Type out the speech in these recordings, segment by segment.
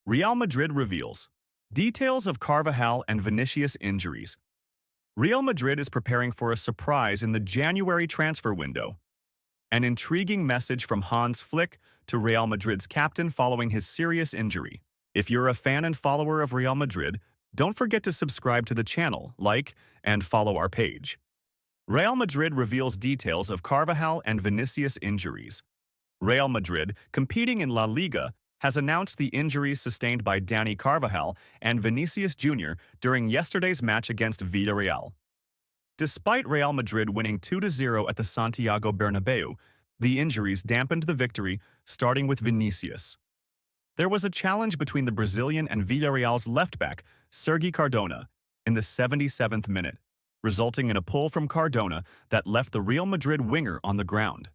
Real Madrid reveals details of Carvajal and Vinicius injuries. Real Madrid is preparing for a surprise in the January transfer window. An intriguing message from Hans Flick to Real Madrid's captain following his serious injury. If you're a fan and follower of Real Madrid, don't forget to subscribe to the channel, like, and follow our page. Real Madrid reveals details of Carvajal and Vinicius injuries. Real Madrid, competing in La Liga, has announced the injuries sustained by Dani Carvajal and Vinicius Jr. during yesterday's match against Villarreal. Despite Real Madrid winning 2-0 at the Santiago Bernabeu, the injuries dampened the victory, starting with Vinicius. There was a challenge between the Brazilian and Villarreal's left-back, Sergi Cardona, in the 77th minute, resulting in a pull from Cardona that left the Real Madrid winger on the ground.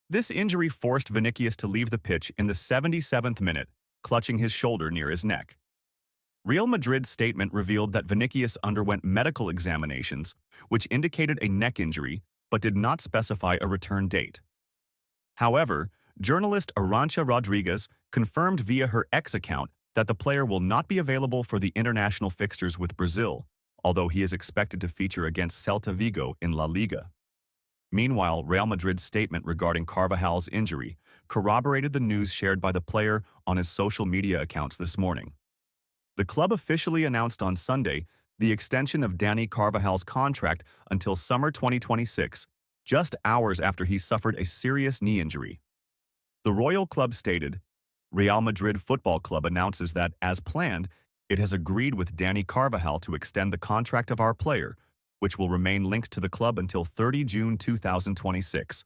This injury forced Vinicius to leave the pitch in the 77th minute, clutching his shoulder near his neck. Real Madrid's statement revealed that Vinicius underwent medical examinations, which indicated a neck injury, but did not specify a return date. However, journalist Arancha Rodriguez confirmed via her X account that the player will not be available for the international fixtures with Brazil, although he is expected to feature against Celta Vigo in La Liga. Meanwhile, Real Madrid's statement regarding Carvajal's injury corroborated the news shared by the player on his social media accounts this morning. The club officially announced on Sunday the extension of Dani Carvajal's contract until summer 2026, just hours after he suffered a serious knee injury. The Royal Club stated, Real Madrid Football Club announces that, as planned, it has agreed with Dani Carvajal to extend the contract of our player, which will remain linked to the club until 30 June 2026.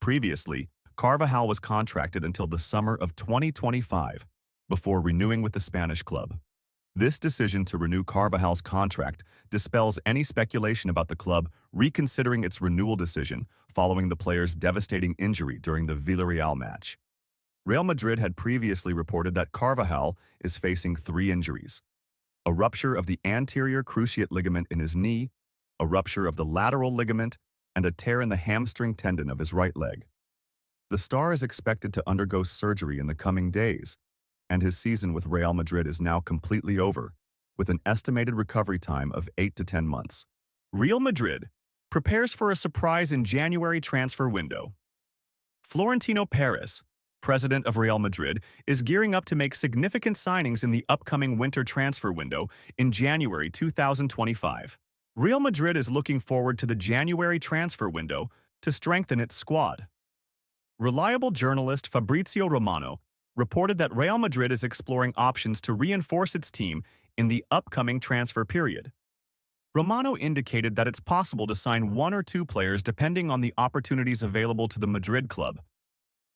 Previously, Carvajal was contracted until the summer of 2025, before renewing with the Spanish club. This decision to renew Carvajal's contract dispels any speculation about the club reconsidering its renewal decision following the player's devastating injury during the Villarreal match. Real Madrid had previously reported that Carvajal is facing 3 injuries: a rupture of the anterior cruciate ligament in his knee, a rupture of the lateral ligament, and a tear in the hamstring tendon of his right leg. The star is expected to undergo surgery in the coming days, and his season with Real Madrid is now completely over, with an estimated recovery time of 8 to 10 months. Real Madrid prepares for a surprise in January transfer window. Florentino Perez, president of Real Madrid, is gearing up to make significant signings in the upcoming winter transfer window in January 2025. Real Madrid is looking forward to the January transfer window to strengthen its squad. Reliable journalist Fabrizio Romano reported that Real Madrid is exploring options to reinforce its team in the upcoming transfer period. Romano indicated that it's possible to sign 1 or 2 players depending on the opportunities available to the Madrid club.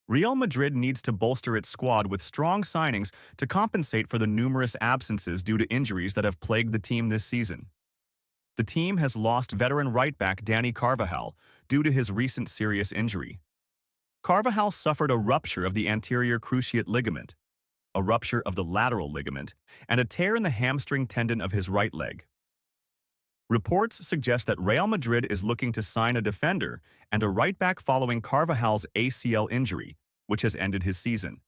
Real Madrid needs to bolster its squad with strong signings to compensate for the numerous absences due to injuries that have plagued the team this season. The team has lost veteran right-back Dani Carvajal due to his recent serious injury. Carvajal suffered a rupture of the anterior cruciate ligament, a rupture of the lateral ligament, and a tear in the hamstring tendon of his right leg. Reports suggest that Real Madrid is looking to sign a defender and a right-back following Carvajal's ACL injury, which has ended his season.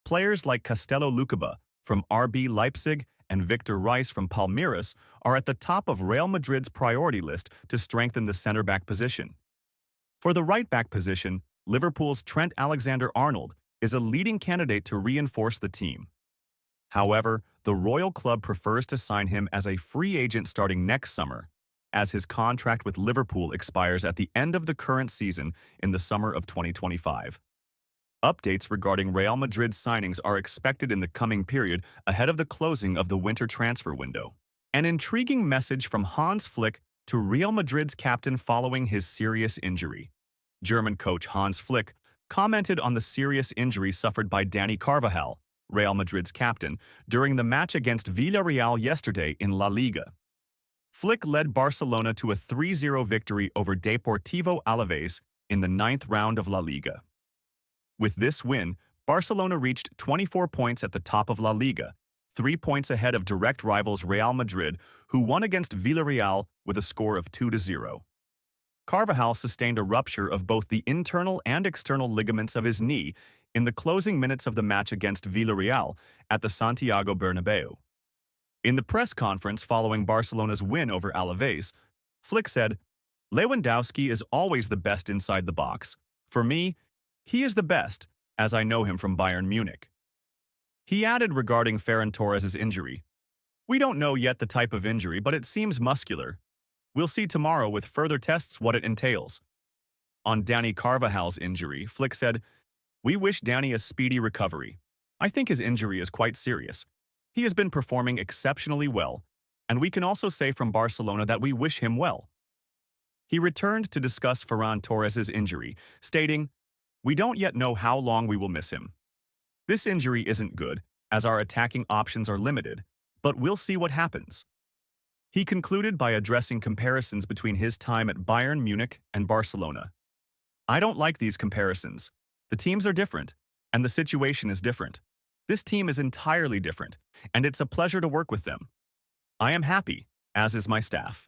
Players like Castello Lucaba from RB Leipzig and Victor Rice from Palmeiras are at the top of Real Madrid's priority list to strengthen the center-back position. For the right-back position, Liverpool's Trent Alexander-Arnold is a leading candidate to reinforce the team. However, the Royal Club prefers to sign him as a free agent starting next summer, as his contract with Liverpool expires at the end of the current season in the summer of 2025. Updates regarding Real Madrid's signings are expected in the coming period ahead of the closing of the winter transfer window. An intriguing message from Hans Flick to Real Madrid's captain following his serious injury. German coach Hans Flick commented on the serious injury suffered by Dani Carvajal, Real Madrid's captain, during the match against Villarreal yesterday in La Liga. Flick led Barcelona to a 3-0 victory over Deportivo Alaves in the 9th round of La Liga. With this win, Barcelona reached 24 points at the top of La Liga, 3 points ahead of direct rivals Real Madrid, who won against Villarreal with a score of 2-0. Carvajal sustained a rupture of both the internal and external ligaments of his knee in the closing minutes of the match against Villarreal at the Santiago Bernabeu. In the press conference following Barcelona's win over Alaves, Flick said, "Lewandowski is always the best inside the box. For me, he is the best, as I know him from Bayern Munich." He added regarding Ferran Torres' injury, "We don't know yet the type of injury, but it seems muscular. We'll see tomorrow with further tests what it entails." On Dani Carvajal's injury, Flick said, "We wish Dani a speedy recovery. I think his injury is quite serious. He has been performing exceptionally well, and we can also say from Barcelona that we wish him well." He returned to discuss Ferran Torres' injury, stating, "We don't yet know how long we will miss him. This injury isn't good, as our attacking options are limited, but we'll see what happens." He concluded by addressing comparisons between his time at Bayern Munich and Barcelona. "I don't like these comparisons. The teams are different, and the situation is different. This team is entirely different, and it's a pleasure to work with them. I am happy, as is my staff."